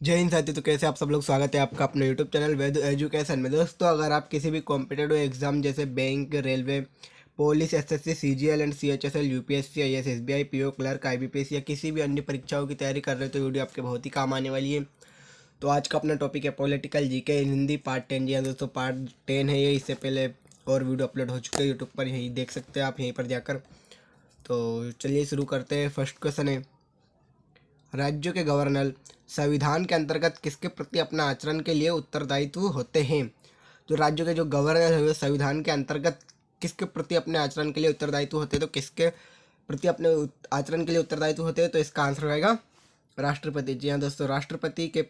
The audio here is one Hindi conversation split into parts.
जय हिंद साथी। तो कैसे आप सब लोग, स्वागत है आपका अपने यूट्यूब चैनल वेद एजुकेशन में। दोस्तों, अगर आप किसी भी कॉम्पिटेटिव एग्जाम जैसे bank, railway, police, SSC, CGL and CHSL, UPSC, IAS, SBI, PO clerk, IBPS या किसी भी अन्य परीक्षाओं की तैयारी कर रहे हो तो वीडियो आपके बहुत ही काम आने वाली है। तो आज का अपना टॉपिक है पॉलिटिकल जीके इन हिंदी पार्ट 10। जी हाँ दोस्तों, पार्ट 10 है ये। इससे पहले और वीडियो अपलोड हो चुके हैं यूट्यूब पर, यही देख सकते हैं आप यहीं पर जाकर। तो चलिए शुरू करते हैं। फर्स्ट क्वेश्चन है, राज्यों के गवर्नर संविधान के अंतर्गत किसके प्रति अपना आचरण के लिए उत्तरदायित्व होते हैं। जो राज्यों के जो गवर्नर है वे संविधान के अंतर्गत किसके प्रति अपने आचरण के लिए उत्तरदायित्व होते हैं। तो किसके प्रति अपने आचरण के लिए उत्तरदायित्व होते हैं, तो इसका आंसर रहेगा राष्ट्रपति। जी हाँ दोस्तों, राष्ट्रपति के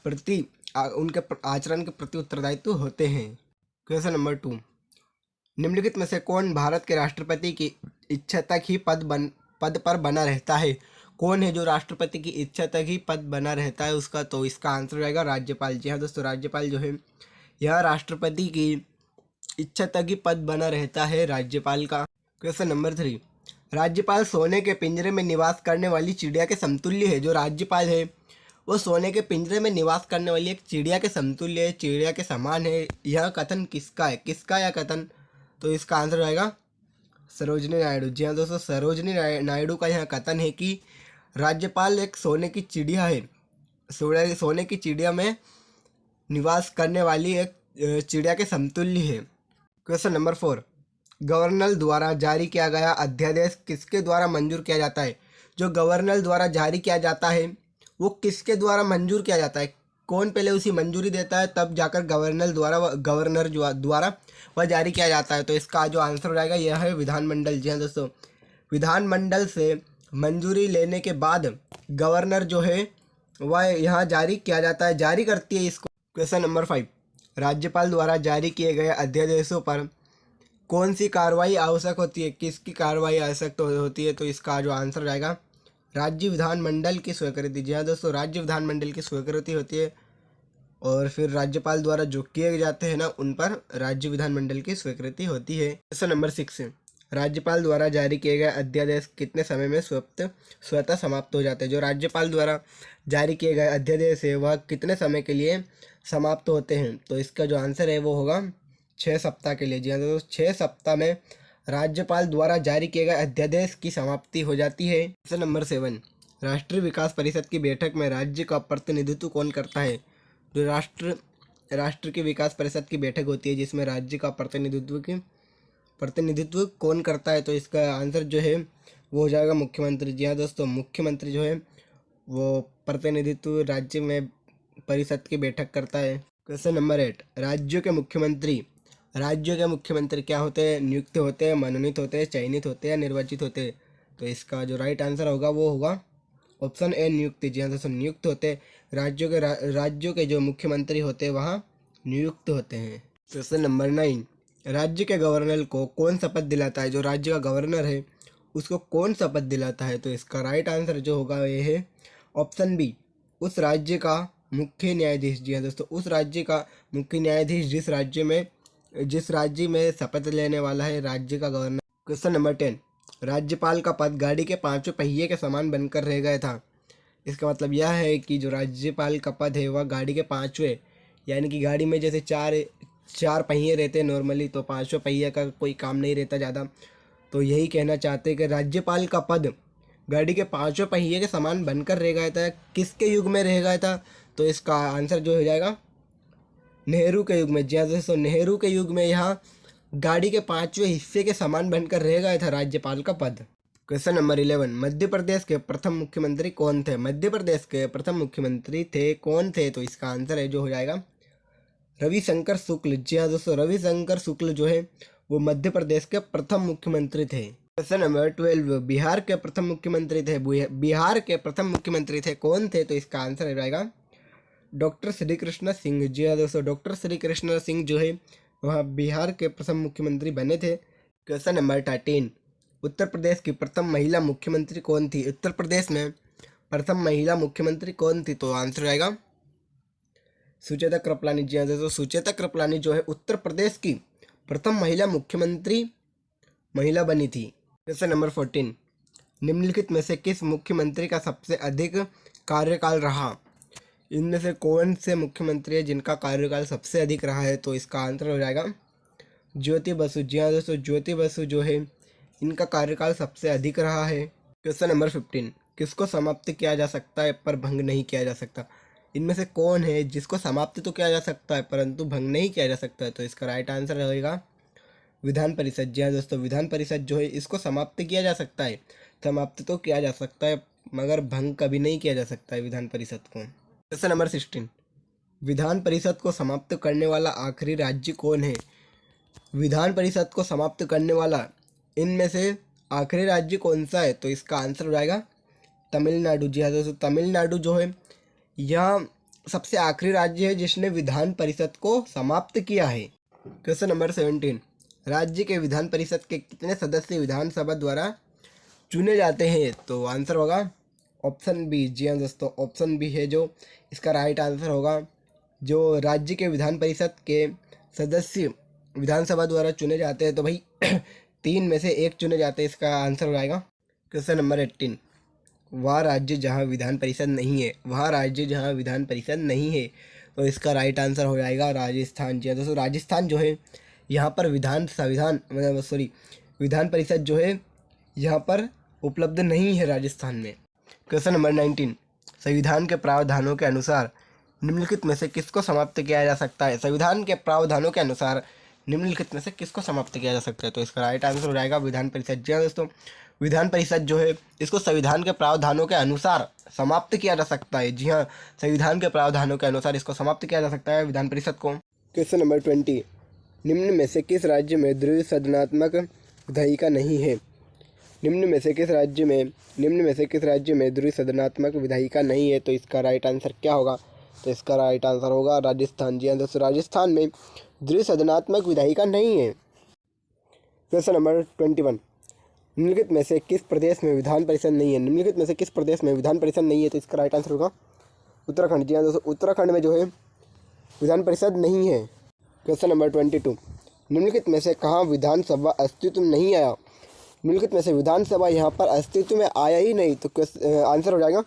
प्रति उनके आचरण के प्रति उत्तरदायित्व होते हैं। क्वेश्चन नंबर 2, निम्नलिखित में से कौन भारत के राष्ट्रपति की इच्छा तक ही पद पर बना रहता है। कौन है जो राष्ट्रपति की इच्छा तक ही पद बना रहता है उसका, तो इसका आंसर रहेगा राज्यपाल। जी हाँ दोस्तों, राज्यपाल जो है यह राष्ट्रपति की इच्छा तक ही पद बना रहता है राज्यपाल का। क्वेश्चन नंबर 3, राज्यपाल सोने के पिंजरे में निवास करने वाली चिड़िया के समतुल्य है। जो राज्यपाल है वो सोने के पिंजरे में निवास करने वाली एक चिड़िया के समतुल्य है, चिड़िया के समान है। यह कथन किसका है, किसका यह कथन, तो इसका आंसर रहेगा सरोजिनी नायडू। जी हाँ दोस्तों, सरोजिनी नायडू का यह कथन है कि राज्यपाल एक सोने की चिड़िया है, सोने की चिड़िया में निवास करने वाली एक चिड़िया के समतुल्य है। क्वेश्चन नंबर 4, गवर्नर द्वारा जारी किया गया अध्यादेश किसके द्वारा मंजूर किया जाता है। जो गवर्नर द्वारा जारी किया जाता है वो किसके द्वारा मंजूर किया जाता है, कौन पहले उसी मंजूरी देता है तब जाकर गवर्नर द्वारा वह जारी किया जाता है। तो इसका जो आंसर रहेगा यह है विधानमंडल। जी हाँ दोस्तों, विधानमंडल से मंजूरी लेने के बाद गवर्नर जो है वह यहाँ जारी किया जाता है, जारी करती है इसको। क्वेश्चन नंबर 5, राज्यपाल द्वारा जारी किए गए अध्यादेशों पर कौन सी कार्रवाई आवश्यक होती है, किसकी कार्रवाई आवश्यक होती है, तो इसका जो आंसर रहेगा राज्य विधानमंडल की स्वीकृति। जी हाँ दोस्तों, राज्य विधानमंडल की स्वीकृति होती है और फिर राज्यपाल द्वारा जो किए जाते हैं ना उन पर राज्य विधानमंडल की स्वीकृति होती है। क्वेश्चन नंबर 6, राज्यपाल द्वारा जारी किए गए अध्यादेश कितने समय में स्वतः समाप्त हो जाते हैं। जो राज्यपाल द्वारा जारी किए गए अध्यादेश है वह कितने समय के लिए समाप्त होते हैं, तो इसका जो आंसर है वो होगा 6 सप्ताह के लिए। जी हाँ दोस्तों, 6 सप्ताह में राज्यपाल द्वारा जारी किए गए अध्यादेश की समाप्ति हो जाती है। क्वेश्चन नंबर 7, राष्ट्रीय विकास परिषद की बैठक में राज्य का प्रतिनिधित्व कौन करता है। जो राष्ट्र की विकास परिषद की बैठक होती है जिसमें राज्य का प्रतिनिधित्व कौन करता है, तो इसका आंसर जो है वो हो जाएगा मुख्यमंत्री। जी हाँ दोस्तों, मुख्यमंत्री जो है वो प्रतिनिधित्व राज्य में परिषद की बैठक करता है। क्वेश्चन नंबर 8, राज्यों के मुख्यमंत्री क्या होते हैं, नियुक्त होते हैं, मनोनीत होते हैं, चयनित होते हैं, निर्वाचित होते हैं, तो इसका जो राइट आंसर होगा वो होगा ऑप्शन ए, नियुक्त। जी हाँ दोस्तों, नियुक्त होते हैं। राज्यों के जो मुख्यमंत्री होते हैं वहाँ नियुक्त होते हैं। क्वेश्चन नंबर 9, राज्य के गवर्नर को कौन शपथ दिलाता है। जो राज्य का गवर्नर है उसको कौन शपथ दिलाता है, तो इसका राइट आंसर जो होगा ये है ऑप्शन बी, उस राज्य का मुख्य न्यायाधीश। जी हाँ दोस्तों, उस राज्य का मुख्य न्यायाधीश जिस राज्य में शपथ लेने वाला है राज्य का गवर्नर। क्वेश्चन नंबर 10, राज्यपाल का पद गाड़ी के 5वें पहिए के समान बनकर रह गया था। इसका मतलब यह है कि जो राज्यपाल का पद है वह गाड़ी के 5वें, यानी कि गाड़ी में जैसे चार पहिए रहते हैं नॉर्मली, तो 5वें पहिए का कोई काम नहीं रहता ज़्यादा, तो यही कहना चाहते हैं कि राज्यपाल का पद गाड़ी के 5वें पहिए के समान बनकर रह गया था। किसके युग में रह गया था, तो इसका आंसर जो हो जाएगा नेहरू के युग में। जी हाँ दोस्तों, नेहरू के युग में यहाँ गाड़ी के 5वें हिस्से के समान बनकर रह गया था राज्यपाल का पद। क्वेश्चन नंबर 11, मध्य प्रदेश के प्रथम मुख्यमंत्री कौन थे। मध्य प्रदेश के प्रथम मुख्यमंत्री कौन थे, तो इसका आंसर है जो हो जाएगा रविशंकर शुक्ल। जी हाँ दोस्तों, रविशंकर शुक्ल जो है वो मध्य प्रदेश के प्रथम मुख्यमंत्री थे। क्वेश्चन नंबर 12, बिहार के प्रथम मुख्यमंत्री थे कौन थे, तो इसका आंसर हो जाएगा डॉक्टर श्री कृष्ण सिंह। जी हाँ दोस्तों, डॉक्टर श्री कृष्ण सिंह जो है वह बिहार के प्रथम मुख्यमंत्री बने थे। क्वेश्चन नंबर 13, उत्तर प्रदेश की प्रथम महिला मुख्यमंत्री कौन थी। उत्तर प्रदेश में प्रथम महिला मुख्यमंत्री कौन थी, तो आंसर आएगा सुचेता कृपलानी। जी हाँ दोस्तों, सुचेता कृपलानी जो है उत्तर प्रदेश की प्रथम महिला मुख्यमंत्री बनी थी। क्वेश्चन नंबर 14, निम्नलिखित में से किस मुख्यमंत्री का सबसे अधिक कार्यकाल रहा। इनमें से कौन से मुख्यमंत्री है जिनका कार्यकाल सबसे अधिक रहा है? तो इसका आंसर हो जाएगा ज्योति बसु। जी हाँ दोस्तों, ज्योति बसु जो है इनका कार्यकाल सबसे अधिक रहा है। क्वेश्चन नंबर 15, किसको समाप्त किया जा सकता है पर भंग नहीं किया जा सकता? इनमें से कौन है जिसको समाप्त तो किया जा सकता है परंतु भंग नहीं किया जा सकता है? तो इसका राइट आंसर रहेगा विधान परिषद। जी हाँ दोस्तों, विधान परिषद जो है इसको समाप्त किया जा सकता है, समाप्त तो किया जा सकता है मगर भंग कभी नहीं किया जा सकता है विधान परिषद को। क्वेश्चन नंबर 16, विधान परिषद को समाप्त करने वाला आखिरी राज्य कौन है? विधान परिषद को समाप्त करने वाला इनमें से आखिरी राज्य कौन सा है? तो इसका आंसर हो जाएगा तमिलनाडु। जी हाँ दोस्तों, तमिलनाडु जो है यह सबसे आखिरी राज्य है जिसने विधान परिषद को समाप्त किया है। क्वेश्चन नंबर 17, राज्य के विधान परिषद के कितने सदस्य विधानसभा द्वारा चुने जाते हैं? तो आंसर होगा ऑप्शन बी। जी हाँ दोस्तों, ऑप्शन बी है जो इसका राइट आंसर होगा। जो राज्य के विधान परिषद के सदस्य विधानसभा द्वारा चुने जाते हैं तो भाई 3 में से 1 चुने जाते हैं, इसका आंसर हो जाएगा। क्वेश्चन नंबर 18, वह राज्य जहाँ विधान परिषद नहीं है, वह राज्य जहाँ विधान परिषद नहीं है, तो इसका राइट आंसर हो जाएगा राजस्थान। जी हाँ दोस्तों, राजस्थान जो है यहाँ पर विधान परिषद जो है यहाँ पर उपलब्ध नहीं है राजस्थान में। क्वेश्चन नंबर 19, संविधान के प्रावधानों के अनुसार निम्नलिखित में से किसको समाप्त किया जा सकता है? संविधान के प्रावधानों के अनुसार निम्नलिखित में से किसको समाप्त किया जा सकता है? तो इसका राइट आंसर हो जाएगा विधान परिषद। जी हाँ दोस्तों, विधान परिषद जो है इसको संविधान के प्रावधानों के अनुसार समाप्त किया जा सकता है। जी हाँ, संविधान के प्रावधानों के अनुसार इसको समाप्त किया जा सकता है विधान परिषद को। क्वेश्चन नंबर 20, निम्न में से किस राज्य में द्विसदनात्मक विधायिका नहीं है? निम्न में से किस राज्य में द्विसदनात्मक विधायिका नहीं है? तो इसका राइट आंसर क्या होगा? तो इसका राइट आंसर होगा राजस्थान। जी हाँ दोस्तों, राजस्थान में द्विसदनात्मक विधायिका नहीं है। क्वेश्चन नंबर 21, निम्नलिखित में से किस प्रदेश में विधान परिषद नहीं है? निम्नलिखित में से किस प्रदेश में विधान परिषद नहीं है? तो इसका राइट आंसर होगा उत्तराखंड। जी हाँ दोस्तों, उत्तराखंड में जो है विधान परिषद नहीं है। क्वेश्चन नंबर 22, निम्नलिखित में से कहाँ विधानसभा अस्तित्व नहीं आया? निम्नलिखित में से विधानसभा यहाँ पर अस्तित्व में आया ही नहीं, तो आंसर हो जाएगा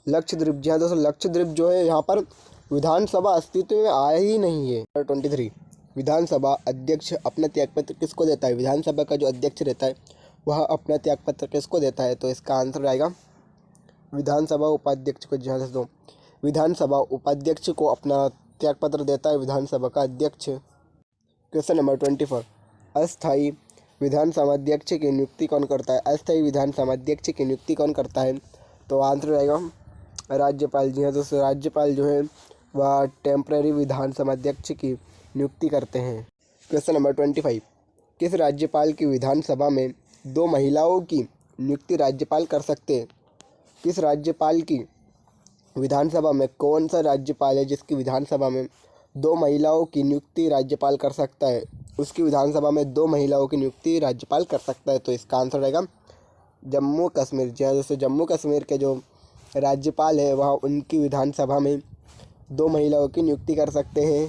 लक्षद्वीप। जी हाँ दोस्तों, लक्षद्वीप जो है यहाँ पर विधानसभा अस्तित्व में आया ही नहीं है। 23, विधानसभा अध्यक्ष अपना त्यागपत्र किसको देता है? विधानसभा का जो अध्यक्ष रहता है वह अपना त्यागपत्र किसको देता है? तो इसका आंसर आएगा विधानसभा उपाध्यक्ष को। जी हाँ दोस्तों, विधानसभा उपाध्यक्ष को अपना त्यागपत्र देता है विधानसभा का अध्यक्ष। क्वेश्चन नंबर 24, अस्थायी विधानसभा अध्यक्ष की नियुक्ति कौन करता है? अस्थायी विधानसभा अध्यक्ष की नियुक्ति कौन करता है? तो आंसर रहेगा राज्यपाल। जी हाँ दोस्तों, राज्यपाल जो है वह टेम्पररी विधानसभा अध्यक्ष की नियुक्ति करते हैं। क्वेश्चन नंबर 25, किस राज्यपाल की विधानसभा में 2 महिलाओं की नियुक्ति राज्यपाल कर सकते हैं? किस राज्यपाल की विधानसभा में कौन सा राज्यपाल है जिसकी विधानसभा में 2 महिलाओं की नियुक्ति राज्यपाल कर सकता है? उसकी विधानसभा में 2 महिलाओं की नियुक्ति राज्यपाल कर सकता है। तो इसका आंसर रहेगा जम्मू कश्मीर। जी हाँ दोस्तों, जम्मू कश्मीर के जो राज्यपाल है वह उनकी विधानसभा में 2 महिलाओं की नियुक्ति कर सकते हैं।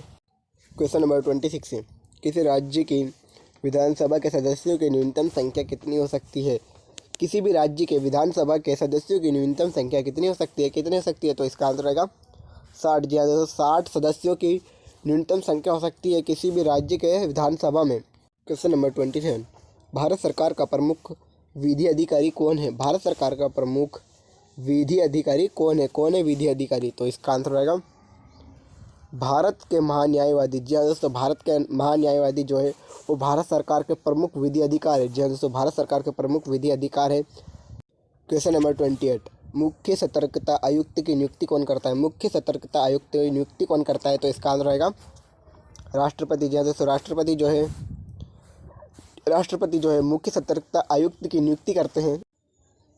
क्वेश्चन नंबर 26, किसी राज्य की विधानसभा के सदस्यों की न्यूनतम संख्या कितनी हो सकती है? किसी भी राज्य के विधानसभा के सदस्यों की न्यूनतम संख्या कितनी हो सकती है? तो इसका आंसर रहेगा 60। जी हाँ दोस्तों, 60 सदस्यों की न्यूनतम संख्या हो सकती है किसी भी राज्य के विधानसभा में। क्वेश्चन नंबर 27, भारत सरकार का प्रमुख विधि अधिकारी कौन है? भारत सरकार का प्रमुख विधि अधिकारी कौन है? कौन है विधि अधिकारी? तो इसका आंसर रहेगा भारत के महान्यायवादी। जी हाँ दोस्तों, भारत के महान्यायवादी जो है वो भारत सरकार के प्रमुख विधि अधिकार है। जी हाँ दोस्तों, भारत सरकार के प्रमुख विधि अधिकार है। क्वेश्चन नंबर 28, मुख्य सतर्कता आयुक्त की नियुक्ति कौन करता है? मुख्य सतर्कता आयुक्त की नियुक्ति कौन करता है? तो इसका आंसर रहेगा राष्ट्रपति। जी हाँ दोस्तों, राष्ट्रपति जो है मुख्य सतर्कता आयुक्त की नियुक्ति करते हैं।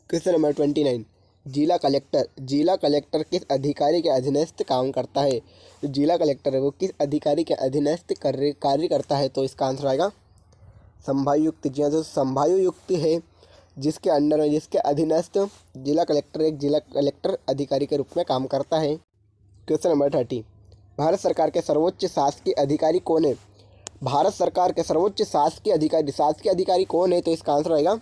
क्वेश्चन नंबर 29, जिला कलेक्टर किस अधिकारी के अधीनस्थ काम करता है? जो जिला कलेक्टर है वो किस अधिकारी के अधीनस्थ कार्य करता है? तो इसका आंसर आएगा संभायुक्त। जी हाँ, जो संभायुक्त है जिसके अंडर में जिसके अधीनस्थ जिला कलेक्टर एक जिला कलेक्टर अधिकारी के रूप में काम करता है। क्वेश्चन नंबर 30, भारत सरकार के सर्वोच्च शासकीय अधिकारी कौन है? भारत सरकार के सर्वोच्च शासकीय अधिकारी कौन है? तो इसका आंसर आएगा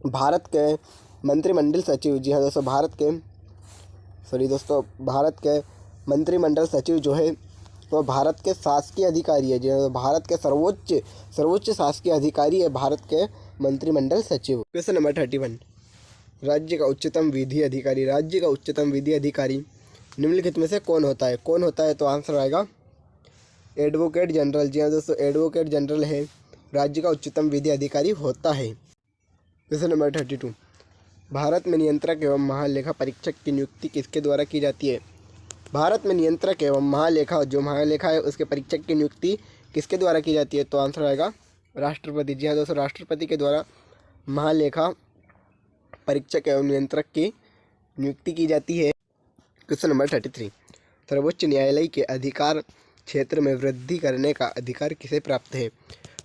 भारत के मंत्रिमंडल सचिव। जी हाँ दोस्तों, भारत के सॉरी दोस्तों, भारत के मंत्रिमंडल सचिव जो है वो भारत के शासकीय अधिकारी है, जो भारत के सर्वोच्च शासकीय अधिकारी है भारत के मंत्रिमंडल सचिव। क्वेश्चन नंबर 31, राज्य का उच्चतम विधि अधिकारी। राज्य का उच्चतम विधि अधिकारी निम्नलिखित में से कौन होता है? कौन होता है तो आंसर आएगा एडवोकेट जनरल। जी हाँ दोस्तों, एडवोकेट जनरल है राज्य का उच्चतम विधि अधिकारी होता है। क्वेश्चन नंबर 32, भारत में नियंत्रक एवं महालेखा परीक्षक की नियुक्ति किसके द्वारा की जाती है? भारत में नियंत्रक एवं महालेखा है उसके परीक्षक की नियुक्ति किसके द्वारा की जाती है? तो आंसर आएगा राष्ट्रपति। जी हाँ दोस्तों, राष्ट्रपति के द्वारा महालेखा परीक्षक एवं नियंत्रक की नियुक्ति की जाती है। क्वेश्चन नंबर 33, सर्वोच्च न्यायालय के अधिकार क्षेत्र में वृद्धि करने का अधिकार किसे प्राप्त है?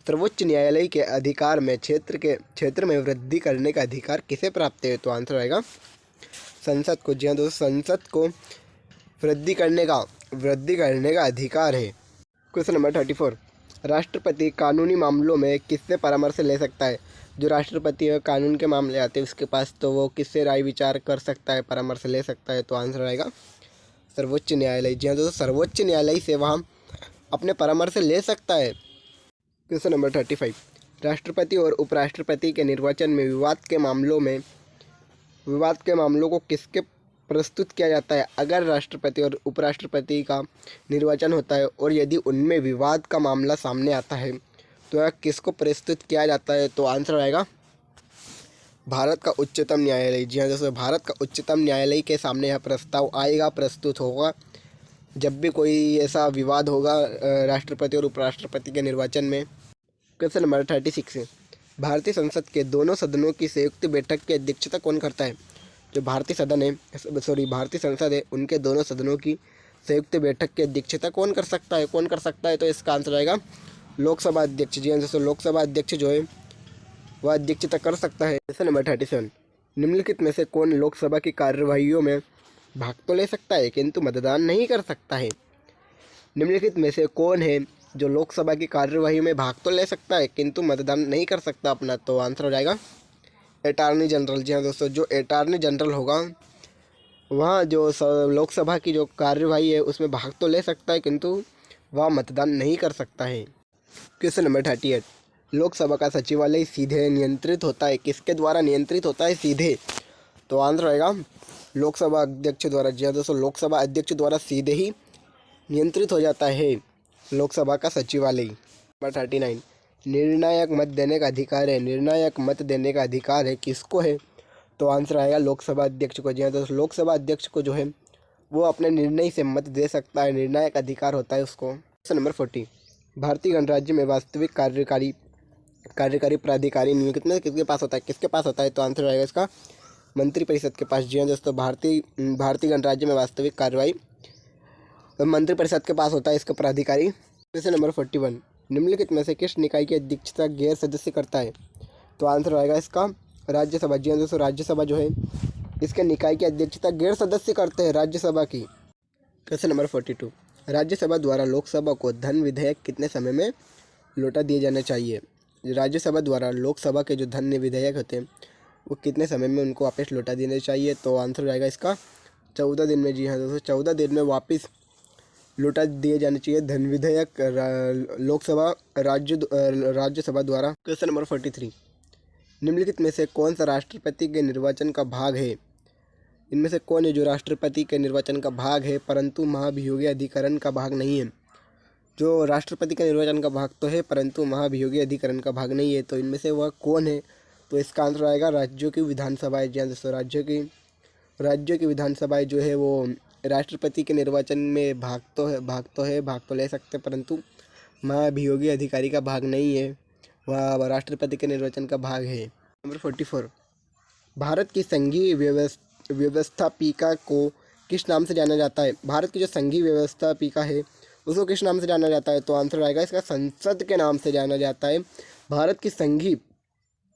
सर्वोच्च न्यायालय के अधिकार में क्षेत्र में वृद्धि करने का अधिकार किसे प्राप्त है? तो आंसर आएगा संसद को। जी हाँ दोस्तों, संसद को वृद्धि करने का अधिकार है। क्वेश्चन नंबर 34, राष्ट्रपति कानूनी मामलों में किससे परामर्श ले सकता है? जो राष्ट्रपति कानून के मामले आते हैं उसके पास, तो वो किससे राय विचार कर सकता है, परामर्श ले सकता है? तो आंसर आएगा सर्वोच्च न्यायालय। जी हाँ दोस्तों, सर्वोच्च न्यायालय से वहाँ अपने परामर्श ले सकता है। क्वेश्चन नंबर 35, राष्ट्रपति और उपराष्ट्रपति के निर्वाचन में विवाद के मामलों को किसके प्रस्तुत किया जाता है? अगर राष्ट्रपति और उपराष्ट्रपति का निर्वाचन होता है और यदि उनमें विवाद का मामला सामने आता है तो यह किसको प्रस्तुत किया जाता है? तो आंसर आएगा भारत का उच्चतम न्यायालय। जी हाँ दोस्तों, भारत का उच्चतम न्यायालय के सामने यह प्रस्ताव आएगा, प्रस्तुत होगा जब भी कोई ऐसा विवाद होगा राष्ट्रपति और उपराष्ट्रपति के निर्वाचन में। क्वेश्चन नंबर 36, भारतीय संसद के दोनों सदनों की संयुक्त बैठक की अध्यक्षता कौन करता है? जो भारतीय संसद है उनके दोनों सदनों की संयुक्त बैठक की अध्यक्षता कौन कर सकता है? तो इसका आंसर आएगा लोकसभा अध्यक्ष। जी हाँ दोस्तों, लोकसभा अध्यक्ष जो है वह अध्यक्षता कर सकता है। क्वेश्चन नंबर 37, निम्नलिखित में से कौन लोकसभा की कार्यवाहियों में भाग तो ले सकता है किंतु मतदान नहीं कर सकता है? निम्नलिखित में से कौन है जो लोकसभा की कार्यवाही में भाग तो ले सकता है किंतु मतदान नहीं कर सकता अपना? तो आंसर हो जाएगा अटॉर्नी जनरल। जी हाँ दोस्तों, जो अटॉर्नी जनरल होगा वहाँ जो लोकसभा की जो कार्यवाही है उसमें भाग तो ले सकता है किंतु वह मतदान नहीं कर सकता है। क्वेश्चन नंबर 38, लोकसभा का सचिवालय सीधे नियंत्रित होता है, किसके द्वारा नियंत्रित होता है सीधे? तो आंसर आएगा लोकसभा अध्यक्ष द्वारा। जी हाँ दोस्तों, लोकसभा अध्यक्ष द्वारा सीधे ही नियंत्रित हो जाता है लोकसभा का सचिवालय। नंबर 39, निर्णायक मत देने का अधिकार है। निर्णायक मत देने का अधिकार है किसको है? तो आंसर आएगा लोकसभा अध्यक्ष को। जी हाँ दोस्तों, लोकसभा अध्यक्ष को जो है वो अपने निर्णय से मत दे सकता है, निर्णायक अधिकार होता है उसको। क्वेश्चन नंबर 40, भारतीय गणराज्य में वास्तविक कार्यकारी प्राधिकारी निम्नलिखित में किसके पास होता है? तो आंसर आएगा इसका मंत्रिपरिषद के पास। जी हाँ दोस्तों, भारतीय गणराज्य में वास्तविक कार्रवाई मंत्रिपरिषद के पास होता है इसका प्राधिकारी। क्वेश्चन नंबर 41, निम्नलिखित में से किस निकाय की अध्यक्षता गैर सदस्य करता है? तो आंसर आएगा इसका राज्यसभा। जी हाँ दोस्तों, राज्यसभा जो है इसके निकाय की अध्यक्षता गैर सदस्य करते हैं राज्यसभा की। क्वेश्चन नंबर 42, राज्यसभा द्वारा लोकसभा को धन विधेयक कितने समय में लौटा दिए जाने चाहिए? राज्यसभा द्वारा लोकसभा के जो धन विधेयक होते हैं वो कितने समय में उनको वापस लौटा देने चाहिए? तो आंसर आएगा इसका 14 दिन में। जी हाँ दोस्तों, 14 दिन में वापस लौटा दिए जाने चाहिए धन विधेयक लोकसभा राज्यसभा द्वारा। क्वेश्चन नंबर 43, निम्नलिखित में से कौन सा राष्ट्रपति के निर्वाचन का भाग है? इनमें से कौन है जो राष्ट्रपति के निर्वाचन का भाग है परंतु महाभियोगी अधिकरण का भाग नहीं है? जो राष्ट्रपति का निर्वाचन का भाग तो है परंतु महाभियोगी अधिकरण का भाग नहीं है, तो इनमें से वह कौन है? तो इसका आंसर आएगा राज्यों की विधानसभाएँ। जी हाँ दोस्तों, राज्यों की विधानसभाएँ जो है वो राष्ट्रपति के निर्वाचन में भाग तो ले सकते परंतु महाभियोगी अधिकारी का भाग नहीं है, वह राष्ट्रपति के निर्वाचन का भाग है। नंबर 44, भारत की संघीय व्यवस्थापिका को किस नाम से जाना जाता है? भारत की जो संघीय व्यवस्थापिका है उसको किस नाम से जाना जाता है? तो आंसर आएगा इसका संसद के नाम से जाना जाता है भारत की संघीय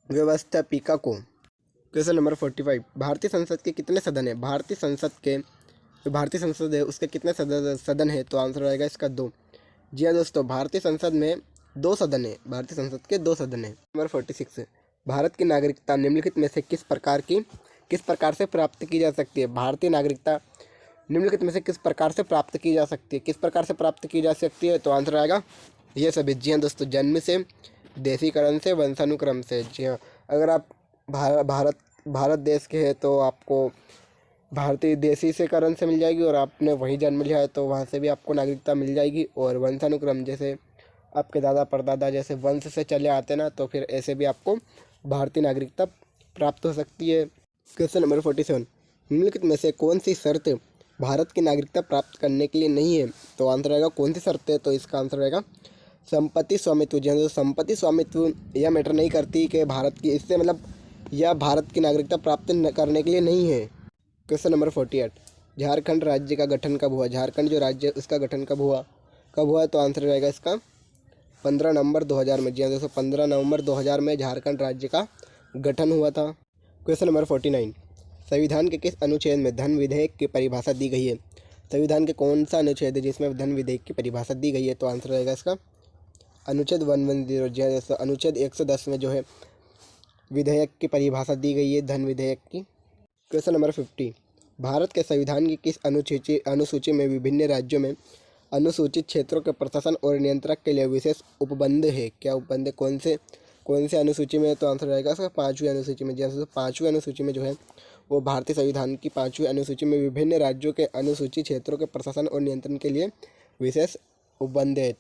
व्यवस्थापिका को। क्वेश्चन नंबर 45, भारतीय संसद के कितने सदन है? भारतीय संसद है उसके कितने सदन है? तो आंसर आएगा इसका 2। जी हाँ दोस्तों, भारतीय संसद में 2 सदन है, भारतीय संसद के 2 सदन है। नंबर 46, भारत की नागरिकता निम्नलिखित में से किस प्रकार से प्राप्त की जा सकती है? भारतीय नागरिकता निम्नलिखित में से किस प्रकार से प्राप्त की जा सकती है? किस प्रकार से प्राप्त की जा सकती है? तो आंसर आएगा ये सभी। जी हाँ दोस्तों, जन्म से, देशीकरण से, वंशानुक्रम से। जी हाँ, अगर आप भारत देश के हैं तो आपको भारतीय देशी से करण से मिल जाएगी, और आपने वहीं जन्म लिया है तो वहाँ से भी आपको नागरिकता मिल जाएगी। और वंशानुक्रम, जैसे आपके दादा परदादा जैसे वंश से चले आते हैं ना, तो फिर ऐसे भी आपको भारतीय नागरिकता प्राप्त हो सकती है। क्वेश्चन नंबर 47, निम्नलिखित में से कौन सी शर्त भारत की नागरिकता प्राप्त करने के लिए नहीं है? तो आंसर रहेगा कौन सी शर्त है? तो इसका आंसर रहेगा संपत्ति स्वामित्व। जी हाँ, तो संपत्ति स्वामित्व यह मैटर नहीं करती कि भारत की, इससे मतलब यह भारत की नागरिकता प्राप्त करने के लिए नहीं है। क्वेश्चन नंबर 48, झारखंड राज्य का गठन कब हुआ? झारखंड जो राज्य उसका गठन कब हुआ? तो आंसर रहेगा इसका 15 नवंबर 2000 में। जी हाँ दोस्तों, 15 नवंबर 2000 में झारखंड राज्य का गठन हुआ था। क्वेश्चन नंबर 49, संविधान के किस अनुच्छेद में धन विधेयक की परिभाषा दी गई है? संविधान के कौन सा अनुच्छेद है जिसमें धन विधेयक की परिभाषा दी गई है? तो आंसर रहेगा इसका अनुच्छेद 110। जी हाँ दोस्तों, अनुच्छेद 110 में जो है विधेयक की परिभाषा दी गई है धन विधेयक की। क्वेश्चन नंबर 50, भारत के संविधान की किस अनुसूची में विभिन्न राज्यों में अनुसूचित क्षेत्रों के प्रशासन और नियंत्रण के लिए विशेष उपबंध है? क्या उपबंध है? कौन से अनुसूची में? तो आंसर रहेगा इसका 5वीं अनुसूची में। जैसे 5वीं अनुसूची में जो है वो भारतीय संविधान की 5वीं अनुसूची में विभिन्न राज्यों के अनुसूचित क्षेत्रों के प्रशासन और नियंत्रण के लिए विशेष उपबंध है।